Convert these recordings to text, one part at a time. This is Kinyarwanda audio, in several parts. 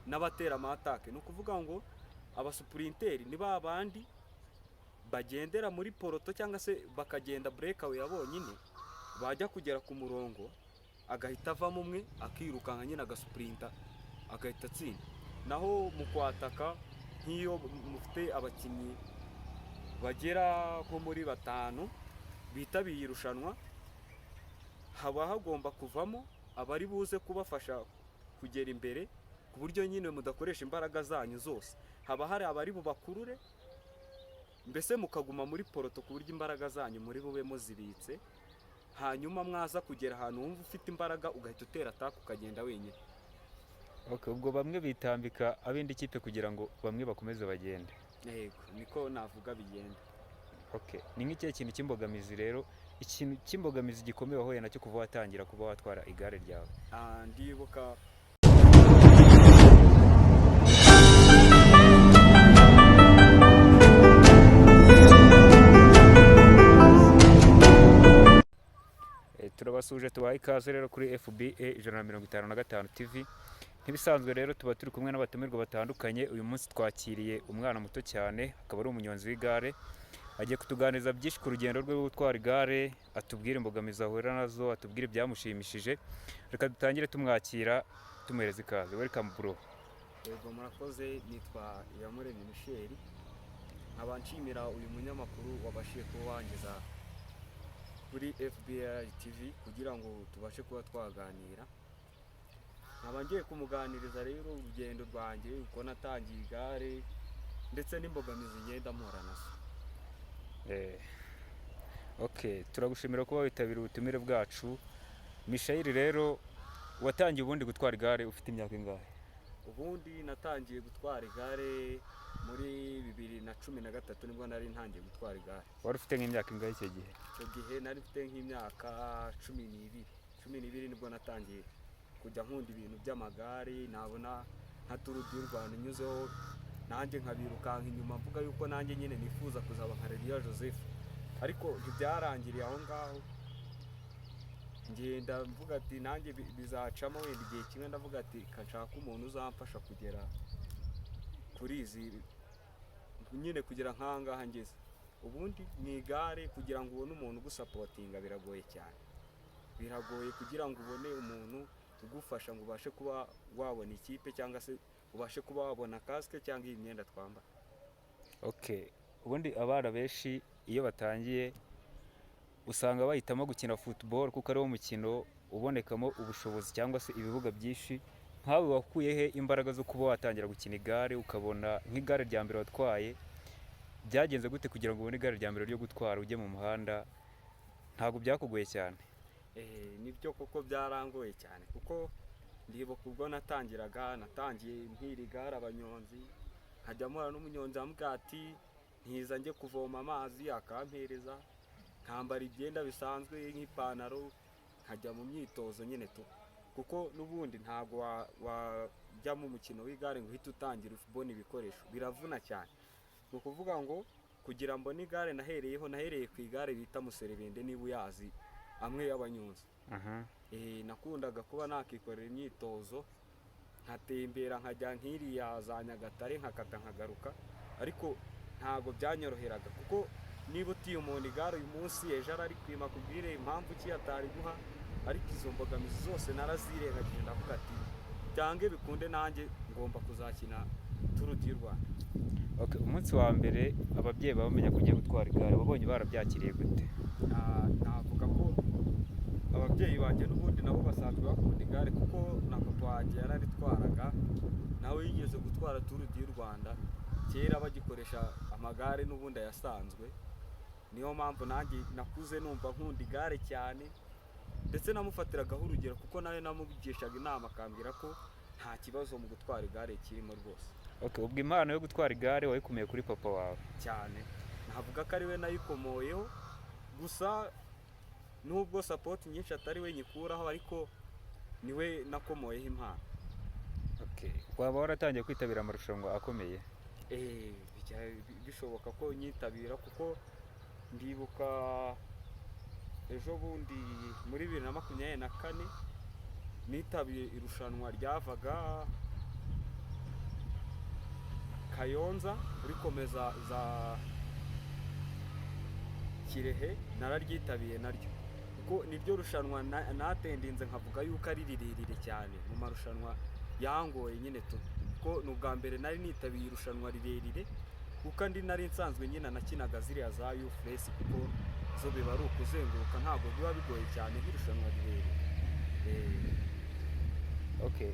n'abatera amatake. Ni ukuvuga ngo abasupurinteri ni ba bandi bagendera muri poroto cyangwa se bakagenda breakaway bonyine, bajya kugera ku murongo agahita avamo umwe akirukanka nyine agasupurinta agahita atsinda. Naho mu kwataka nk'iyo mufite abakinnyi bagera nko muri 5 bitabiye irushanwa, haba hagomba kuvamo abari buze kubafasha kugera imbere, ku buryo nyine mudakoresha imbaraga zanyu zose. Haba hari abari bubakurure, mbese mukaguma muri poroto ku buryo imbaraga zanyu muri bube muzibitse, hanyuma mwaza kugera ahantu wumva ufite imbaraga ugahita utera ataka ukagenda wenyine. Okay, ubwo bamwe bitambika abindi kipe kugira ngo bamwe bakomeze bagende. Yego, niko navuga bigenda. Okay, ni nk'ikihe kintu cy'imbogamizi rero, ikintu cy'imbogamizi gikomeye wahuye nacyo kuva watangira kuba watwara igare ryawe? Ndibuka turabasuje tubaha ikaze rero kuri FBA 155 TV. Nk'ibisanzwe rero tuba turi kumwe n'abatumirwa batandukanye. Uyu munsi twakiriye umwana muto cyane, akaba ari umunyonzi w'igare. Agiye kutuganiriza byinshi ku rugendo rwe rwo gutwara igare, atubwire imbogamizi ahura nazo, atubwire ibyamushimishije. Reka dutangire tumwakira, tumuhereza ikaze. Welcome bro. Yego, murakoze. Nitwa Iyamuremye Michel, nkaba nshimira uyu munyamakuru wabashije kuba wangeza kuri FBI TV kugira ngo tubashe kuba twaganira. Nkaba ngiye kumuganiriza rero urugendo rwanjye, uko natangiye igare ndetse n'imbogamizi ngenda mpura nazo. Okay, turagushimira kuba witabira ubutumire bwacu. Michel rero, watangiye ubundi gutwara igare ufite imyaka ingahe? Ubundi natangiye gutwara igare muri 2013 nibwo nari ntangiye gutwara igare. Wari ufite nk'imyaka ingahe icyo gihe? Icyo gihe nari mfite nk'imyaka 12 nibwo natangiye kujya nkunda ibintu by'amagare, nabona nka Tour du Rwanda nyuzeho nanjye nkabirukanka inyuma mvuga yuko nanjye nyine nifuza kuzaba nka Relia Joseph. Ariko ntibyarangiriye aho ngaho, ngenda mvuga ati nanjye bizacamo wenda igihe kimwe, ndavuga ati kanshaka umuntu uzamfasha kugera kuri izi nyine kugira nkangaha ngeze. Ubundi ni igare kugira ngo ubone umuntu ugusapotinga biragoye cyane, biragoye kugira ngo ubone umuntu ugufasha ngo ubashe kuba wabona ikipe cyangwa se ubashe kuba wabona kasike cyangwa iyi myenda twambara. Okay, ubundi abana benshi iyo batangiye usanga bahitamo gukina football kuko ari wo mukino ubonekamo ubushobozi cyangwa se ibibuga byinshi. Nkawe wakuye he imbaraga zo kuba watangira gukina igare, ukabona nk'igare rya mbere watwaye? Byagenze gute kugira ngo ubone igare rya mbere ryo gutwara ujye mu muhanda? Ntabwo byakugoye cyane? Nibyo koko byarangoye cyane, kuko ndibuka ubwo natangiye mpira igare abanyonzi, nkajya mpura n'umunyonzi ambwira ati ntiza njye kuvoma amazi, akampereza, nkambara ibyenda bisanzwe nk'ipantaro, nkajya mu myitozo nyine tu, kuko n'ubundi ntabwo wajya mu mukino w'igare ngo uhite utangira ubona ibikoresho, biravuna cyane. Ni ukuvuga ngo kugira mbone igare nahereye ku igare bita Muserebende, niba uyazi, amwe y'abanyonzi. Nakundaga kuba nakikorera imyitozo, nkatembera nkajya nk'iriya za Nyagatare, nkakata nkagaruka, ariko ntabwo byanyoroheraga, kuko niba utiye umuntu igare uyu munsi, ejo ari kwima kubwire impamvu ki atari guha. Ariko izo mbogamizi zose narazirengagije, ndavuga ati byange bikunde nanjye ngomba kuzakina Tour du Rwanda. Okay, umunsi wa mbere ababyeyi bamenya ko ugiye gutwara igare, wabonye barabyakiriye gute? Navuga ko ababyeyi banjye n'ubundi nabo basanzwe bakunda igare, kuko na papa wanjye yararitwaraga, nawe yigeze gutwara Tour du Rwanda kera bagikoresha amagare n'ubundi ayasanzwe. Niyo mpamvu nanjye nakuze numva nkunda igare cyane, ndetse namufatiragaho urugero, kuko nawe namubigishaga inama akambwira ko nta kibazo mu gutwara igare kirimo rwose. Okay, ubwo impano yo gutwara igare wayikomeye kuri papa wawe? Cyane, navuga ko ari we nayikomoyeho, gusa nubwo support nyinshi atari we nyikuraho, ariko niwe nakomoyeho impano. Okay, waba waratangiye kwitabira amarushanwa akomeye? Bishoboka ko nyitabira, kuko ndibuka ejo bundi muri 2024 nitabiye irushanwa ryavaga Kayonza urikomeza za Kirehe nararyitabiriye naryo, kuko niryo rushanwa natendinze nkavuga yuko ari rirerire cyane mu marushanwa yangoye nyine tu, kuko ni ubwa mbere nari nitabiye irushanwa rirerire, kuko andi nari nsanzwe nyine nakinaga ziriya za Ufres, kuko zo biba ari ukuzenguruka ntabwo biba bigoye cyane nk'irushanwa rirerire. Okay,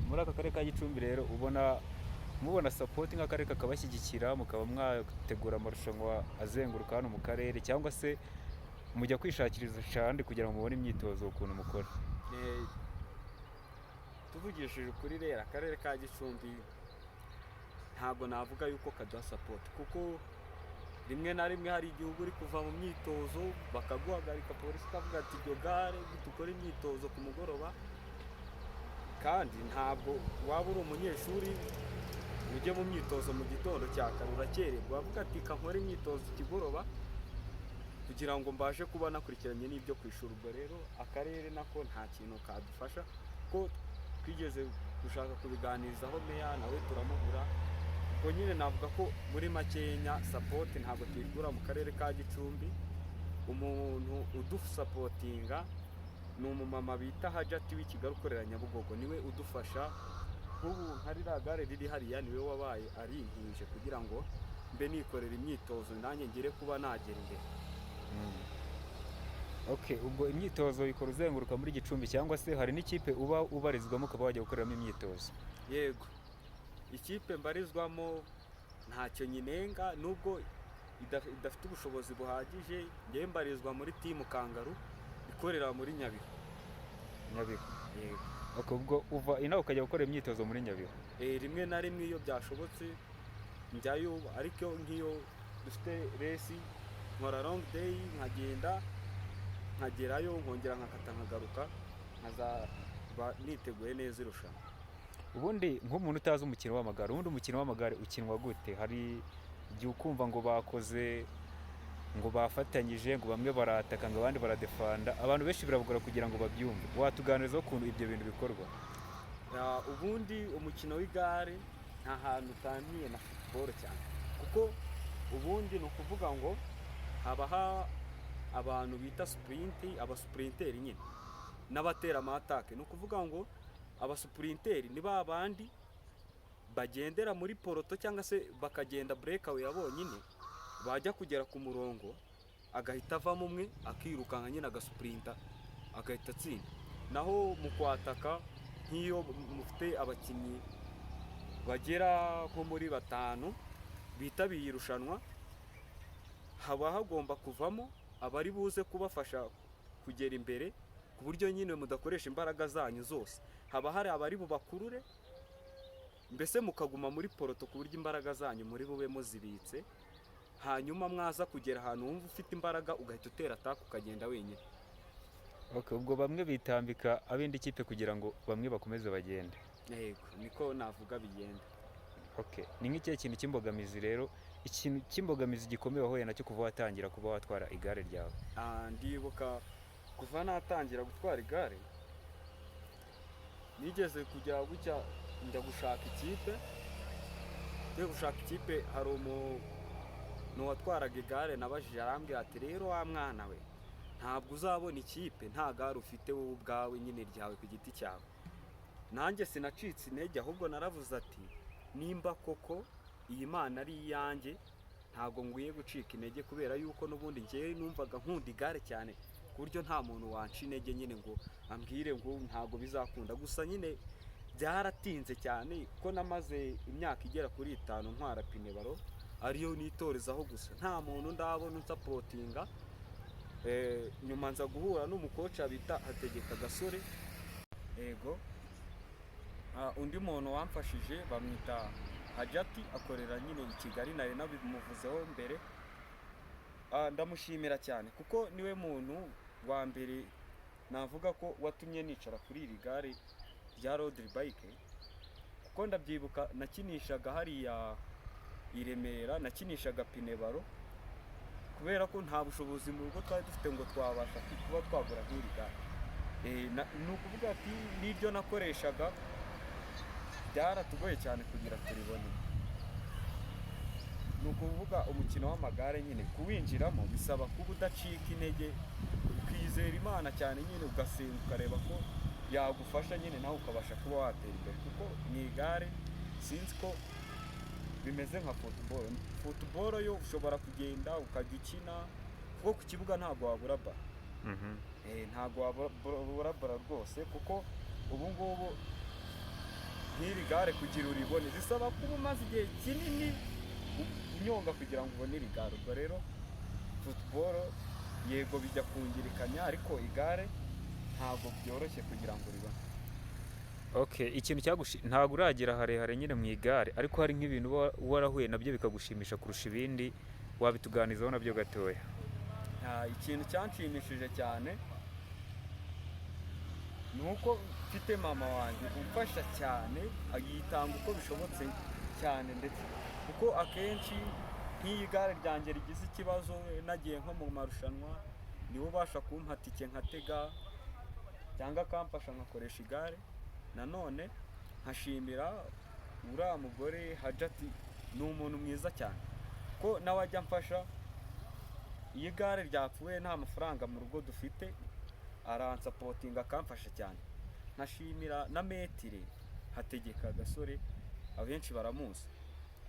muri aka karere ka Gicumbi rero mubona support nk'akarere kakabashyigikira, mukaba mwategura amarushanwa azenguruka hano mu karere, cyangwa se mujya kwishakiriza ahandi kugira ngo mubone imyitozo ukuntu mukora? Tuvugishije ukuri rero akarere ka Gicumbi ntabwo navuga yuko kaduha support, kuko rimwe na rimwe hari igihugu uri kuva mu myitozo bakaguhagarika, polisi ikavuga ati iryo gare dukore imyitozo ku mugoroba, kandi ntabwo waba uri umunyeshuri ujye mu myitozo mu gitondo cya kare urakererwa, bavuga ati kankore imyitozo ikigoroba kugira ngo mbashe kuba nakurikiranye n'ibyo ku ishuri. Ubwo rero akarere nako nta kintu kadufasha, ko twigeze gushaka kubiganirizaho meya nawe turamubura. Ubwo nyine navuga ko muri makenya support ntabwo tuyikura mu karere ka Gicumbi. Umuntu udusapotinga ni umumama bita Hajati w'i Kigali ukorera Nyabugogo, niwe udufasha. Ubu hari gare riri hariya niwe wabaye arinkije kugira ngo mbe nikorera imyitozo nanjye ngere kuba nagera imbere. Okay, ubwo imyitozo ikora uzenguruka muri Gicumbi, cyangwa se hari n'ikipe uba ubarizwamo ukaba wajya gukoreramo imyitozo? Yego, ikipe mbarizwamo ntacyo nyinenga, nubwo idafite ubushobozi buhagije. Ngewe mbarizwa muri timu Kangaru ikorera muri Nyabihu. Yego. Okay, ubwo uva inaho ukajya gukora imyitozo muri Nyabihu? Rimwe na rimwe iyo byashobotse njyayo, ariko nk'iyo dufite resi nkora long day nkagenda nkagerayo nkongera nkakata nkagaruka, nkazaba niteguye neza irushanwa. Ubundi nk'umuntu utazi umukino w'amagare, ubundi umukino w'amagare ukinwa gute? Hari igihe ukumva ngo bafatanyije, ngo bamwe barataka ngo abandi baradefanda, abantu benshi birabagora kugira ngo babyumve. Watuganirizaho ukuntu ibyo bintu bikorwa? Ubundi umukino w'igare nta hantu utaniye na football cyane, kuko ubundi ni ukuvuga ngo habaho abantu bita abasprinteri nyine n'abatera amatake. Ni ukuvuga ngo abasprinteri ni ba bandi bagendera muri poroto cyangwa se bakagenda breakaway bonyine, bajya kugera ku murongo agahita avamo umwe akirukanka nyine agasupurinta agahita atsinda. Naho mu kwataka nk'iyo mufite abakinnyi bagera nko muri 5 bitabiye irushanwa, haba hagomba kuvamo abari buze kubafasha kugera imbere, ku buryo nyine mudakoresha imbaraga zanyu zose. Haba hari abari bubakurure, mbese mukaguma muri poroto ku buryo imbaraga zanyu muri bube muzibitse, hanyuma mwaza kugera ahantu wumva ufite imbaraga ugahita utera ataka ukagenda wenyine. Okay, ubwo bamwe bitambika abindi kipe kugira ngo bamwe bakomeze bagende? Yego, niko navuga bigenda. Okay, ni nk'ikihe kintu cy'imbogamizi rero, ikintu cy'imbogamizi gikomeye wahuye nacyo kuva watangira kuba watwara igare ryawe? Ndibuka kuva natangira gutwara igare nigeze kujya gutya njya gushaka ikipe, hari umuntu watwaraga igare nabajije, arambwira ati rero wa mwana we ntabwo uzabona ikipe nta gare ufite wowe ubwawe nyine ryawe ku giti cyawe. Nanjye sinacitse intege, ahubwo naravuze ati nimba koko iyi Mana ari iyanjye ntabwo ngwiye gucika intege, kubera yuko n'ubundi ngewe numvaga nkunda igare cyane ku buryo nta muntu wanca intege nyine ngo ambwire ngo ntabwo bizakunda. Gusa nyine byaratinze cyane, kuko namaze imyaka igera kuri 5 ntwara pinebaro ariyo nitorezaho, gusa nta muntu ndabona unsapotinga. Nyuma nza guhura n'umukoca bita Hategeka Gasore, yego, undi muntu wamfashije bamwita Hajati, akorera nyine i Kigali, nari nabimuvuzeho mbere. Ndamushimira cyane kuko niwe muntu wa mbere navuga ko watumye nicara kuri iri gare rya road bike, kuko ndabyibuka nakinishaga hariya i Remera, nakinishaga pinebaro kubera ko nta bushobozi mu rugo twari dufite ngo twabasha kuba twagura nk'iri gare. Ni ukuvuga ati n'iryo nakoreshaga byaratugoye cyane kugira turibone. ni ukuvuga umukino w'amagare nyine kuwinjiramo bisaba kuba udacika intege, ukizera Imana cyane nyine, ugasenga ukareba ko yagufasha nyine nawe ukabasha kuba watera imbere, kuko mu igare sinzi ko bimeze nka football. Football yo ushobora kugenda ukajya ukina, kuko ku kibuga ntabwo wabura baro. Ntabwo wabura baro rwose, kuko ubu ngubu nk'iri gare kugira uribone bisaba kuba umaze igihe kinini unyonga kugira ngo ubone iri gare. Ubwo rero football yego bijya kungirikanya, ariko igare ntabwo byoroshye kugira ngo uribone. Okay, ikintu ntabwo uragera harehare nyine mu igare, ariko hari nk'ibintu uba warahuye nabyo bikagushimisha kurusha ibindi, wabituganizaho nabyo gatoya? Ikintu cyanshimishije cyane ni uko mfite mama wanjye umfasha cyane, yitanga uko bishobotse cyane, ndetse kuko akenshi nk'iyi gare ryanjye rigize ikibazo nagiye nko mu marushanwa, niwe ubasha kumpa tike nkatega cyangwa akamfasha nkakoresha igare. Nanone nkashimira uriya mugore Hajati, ni umuntu mwiza cyane, ko nawe ajya amfasha. Iyo igare ryapfuye nta mafaranga mu rugo dufite, aransapotinga akamfasha cyane. Nkashimira na Metire Hategeka Gasore, abenshi baramuzi,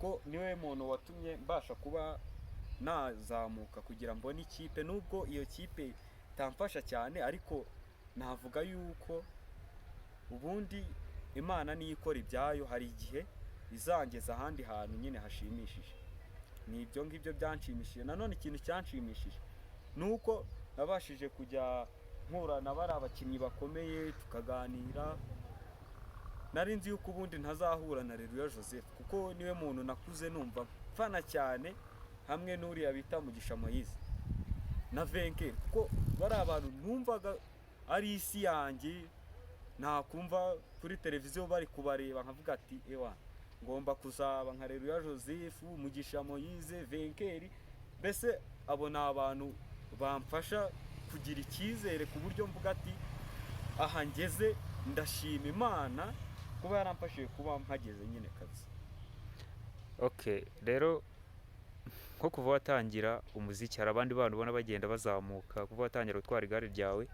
ko niwe muntu watumye mbasha kuba nazamuka kugira mbone ikipe, nubwo iyo kipe itamfasha cyane, ariko navuga yuko ubundi Imana niyo ikora ibyayo, hari igihe izangeza ahandi hantu nyine hashimishije. Ni ibyo ngibyo byanshimishije. Nanone ikintu cyanshimishije ni uko nabashije kujya mpura na bari abakinnyi bakomeye tukaganira. Nari nzi yuko ubundi ntazahura na Reruya Joseph, kuko niwe muntu nakuze numva mfana cyane, hamwe n'uriya bita Mugisha Moise na Venker, kuko bari abantu numvaga ari isi yanjye. Nakumva kuri televiziyo bari kubareba nkavuga ati ewa, ngomba kuzaba nka Reruya Joseph, Mugisha Moise, Venker. Mbese abo ni abantu bamfasha kugira icyizere, ku buryo mvuga ati aha ngeze ndashima Imana kuba yaramfashije kuba mpageze nyine kabisa. Okay, rero nko kuva watangira umuziki, hari abandi bantu ubona bagenda bazamuka, kuva watangira gutwara igare ryawe,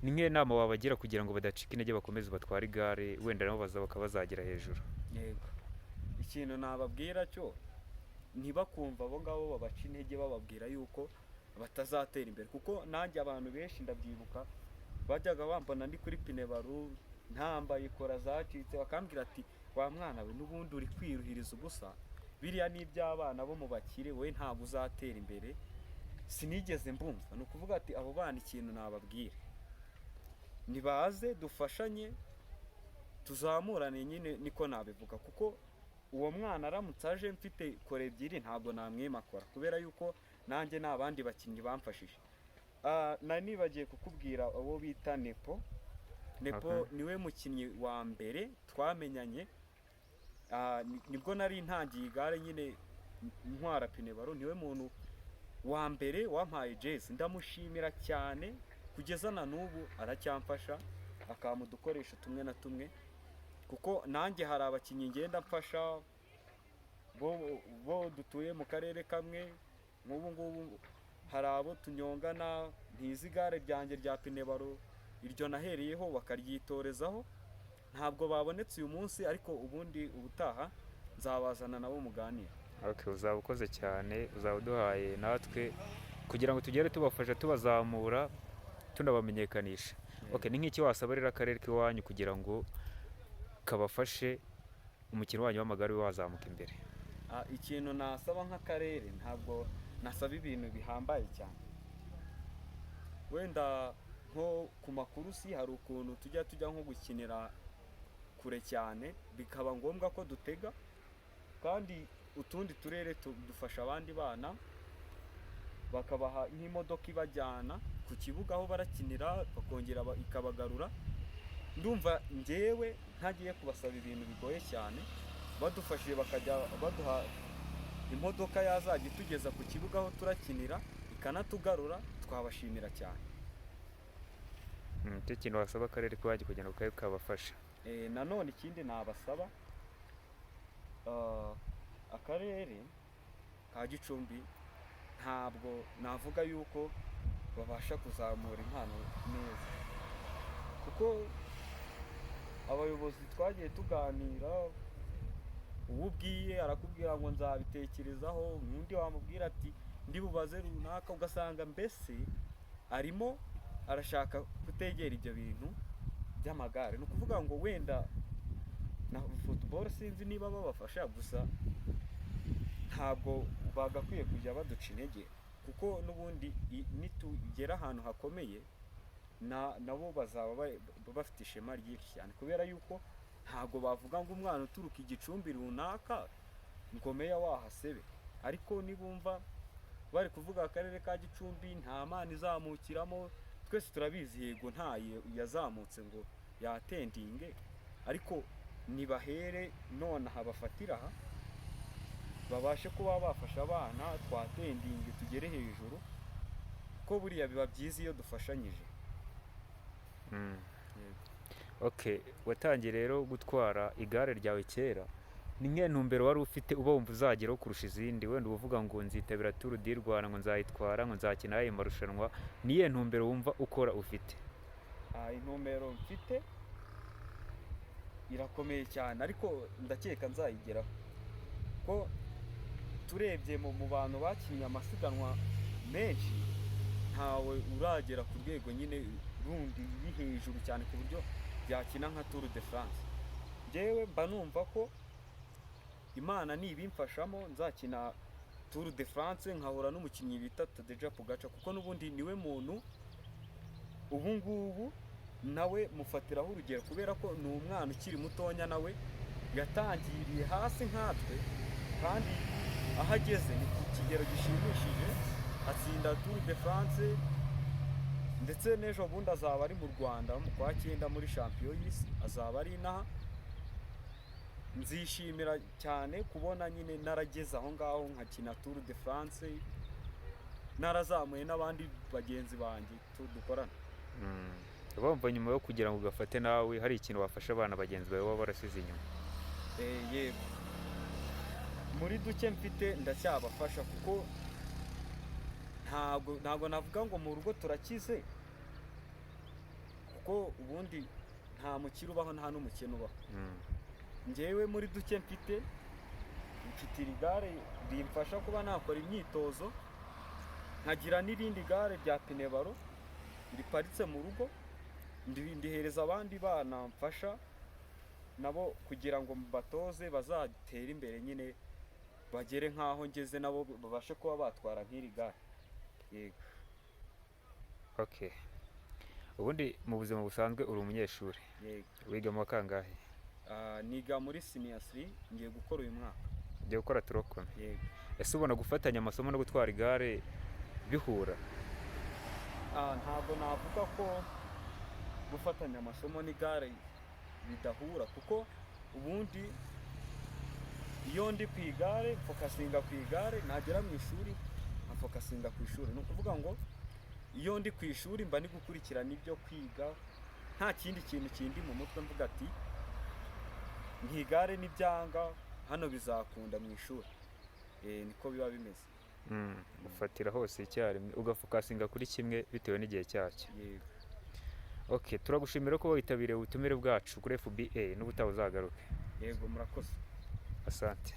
ni nk'iyo nama wabagira kugira ngo badacika intege bakomeze batware igare, wenda nabo bakaba bazagera hejuru? Yego, ikintu nababwira cyo ntibakumva abo ngabo babaca intege bababwira yuko batazatera imbere, kuko nanjye abantu benshi ndabyibuka bajyaga bambona ndi kuri Pinebaru ntambaye kora zacitse, bakambwira ati wa mwana we n'ubundi uri kwiruhiriza ubusa, biriya ni iby'abana bo mu bakire, we ntabwo uzatera imbere. Sinigeze mbumva. Ni ukuvuga ati abo bana ikintu nababwira, nibaze dufashanye tuzamurane nyine, niko nabivuga, kuko uwo mwana aramutse aje mfite kora ebyiri ntabwo namwimakora, kubera yuko nanjye n'abandi bakinnyi bamfashije. Nari nibagiye kukubwira abo bita Nepo. Nepo niwe mukinnyi wa mbere twamenyanye, nibwo nari ntangiye igare nyine ntwara Pinebaru. Niwe muntu wa mbere wampaye jezi, ndamushimira cyane. Kugeza na n'ubu aracyamfasha, akampa udukoresho tumwe na tumwe, kuko nanjye hari abakinnyi ngenda mfasha bo dutuye mu karere kamwe. Nk'ubu ngubu hari abo tunyongana, ntizi igare ryanjye rya Pinebaru iryo nahereyeho bakaryitorezaho. Ntabwo babonetse uyu munsi, ariko ubundi ubutaha nzabazana nabo muganira. Okay, uzaba ukoze cyane, uzaba uduhaye natwe kugira ngo tugere tubafasha tubazamura tunabamenyekanisha. Okay, ni nk'iki wasaba rero akarere k'iwanyu kugira ngo kabafashe umukino wanyu w'amagare wazamuka imbere? Ikintu nasaba nk'akarere, ntabwo nasaba ibintu bihambaye cyane. Wenda nko ku makuru si hari ukuntu tujya nko gukinira kure cyane, bikaba ngombwa ko dutega, kandi utundi turere dufasha abandi bana, bakabaha nk'imodoka ibajyana ku kibuga aho barakinira, bakongera ikabagarura. Ndumva njyewe ntagiye kubasaba ibintu bigoye cyane, badufashije bakajya baduha imodoka yazajya itugeza ku kibuga aho turakinira ikanatugarura, twabashimira cyane. Icyo kintu wasaba akarere k'iwanyu kugira ngo kabe kabafasha. Nanone ikindi nabasaba, akarere ka Gicumbi ntabwo navuga yuko babasha kuzamura impano neza, kuko abayobozi twagiye tuganira, uwo ubwiye arakubwira ngo nzabitekerezaho, n'undi wamubwira ati ndi bubaze runaka, ugasanga mbese arimo arashaka kutegera ibyo bintu by'amagare. Ni ukuvuga ngo wenda na football sinzi niba babafasha, gusa ntabwo bagakwiye kujya baduca intege, kuko n'ubundi nitugera ahantu hakomeye nabo bazaba bafite ishema ryinshi cyane, kubera yuko ntabwo bavuga ngo umwana uturuka Igicumbi runaka ngo meya wahasebe, ariko nibumva bari kuvuga akarere ka Gicumbi nta mana izamukiramo, twese turabizi yego ntayo yazamutse ngo yatendinge, ariko nibahere nonaha bafatira aha babashe kuba bafasha abana twatendinge tugere hejuru, ko buriya biba byiza iyo dufashanyije. Okay, watangiye rero gutwara igare ryawe kera, ni nk'iyo ntumbero wari ufite uba wumva uzageraho kurusha izindi? Wenda uvuga ngo nzitabira Tour du Rwanda, ngo nzayitwara, ngo nzakina ayo marushanwa, ni iyihe ntumbero wumva ukora ufite? Intumbero mfite irakomeye cyane, ariko ndakeka nzayigeraho, ko turebye mu bantu bakinnye amasiganwa menshi ntawe uragera ku rwego nyine rundi ruri hejuru cyane ku buryo byakina nka Tour de France. Njyewe mba numva ko Imana nibimfashamo nzakina Tour de France nkahura n'umukinnyi bita Tadej Pogacar, kuko n'ubundi niwe muntu ubu ngubu nawe mufatiraho urugero, kubera ko ni umwana ukiri mutonya, nawe yatangiriye hasi nkatwe, kandi aho ageze ni ku kigero gishimishije, atsinda Tour de France, ndetse n'ejo bundi azaba ari mu Rwanda mu kwa 9 muri champion y'isi, azaba ari inaha. Nzishimira cyane kubona nyine narageze aho ngaho nkakina Tour de France, narazamuye n'abandi bagenzi banjye dukorana. Bumva nyuma yo kugira ngo ugafate nawe hari ikintu wafasha abana bagenzi bawe baba barasize inyuma? Yego, muri duke mfite ndacyabafasha, kuko ntabwo navuga ngo mu rugo turakize, kuko ubundi nta mukire ubaho nta n'umukene ubaho. Njyewe muri duke mfite iri gare rimfasha kuba nakora imyitozo, nkagira n'irindi gare rya pinebaro riparitse mu rugo, ndihereza abandi bana mfasha nabo kugira ngo mbatoze bazatere imbere, nyine bagere nk'aho ngeze nabo babashe kuba batwara nk'iri gare. Yego. Okay. Ubundi mu buzima busanzwe uri umunyeshuri? Yego. Wiga mu kangahe? Niga muri senior 3, ngiye gukora uyu mwaka. Ugiye gukora turokome? Yego. Ese ubona gufatanya amasomo no gutwara igare bihura? Ntabwo navuga ko gufatanya amasomo n'igare bidahura, kuko ubundi iyo ndi ku igare mfokasinga ku igare, nagera mu ishuri mfokasinga ku ishuri. Ni ukuvuga ngo iyo ndi ku ishuri mba ndi gukurikirana ibyo kwiga, nta kindi kintu kindi mu mutwe, mvuga ati nk'igare n'ibyanga hano bizakunda mu ishuri. Niko biba bimeze. Ufatira hose icyarimwe, ugafokasinga kuri kimwe bitewe n'igihe cyacyo. Yego. Okay, turagushimira ko witabiriye ubutumire bwacu kuri FBA, n'ubutaha uzagaruke. Yego, murakoze. Asante.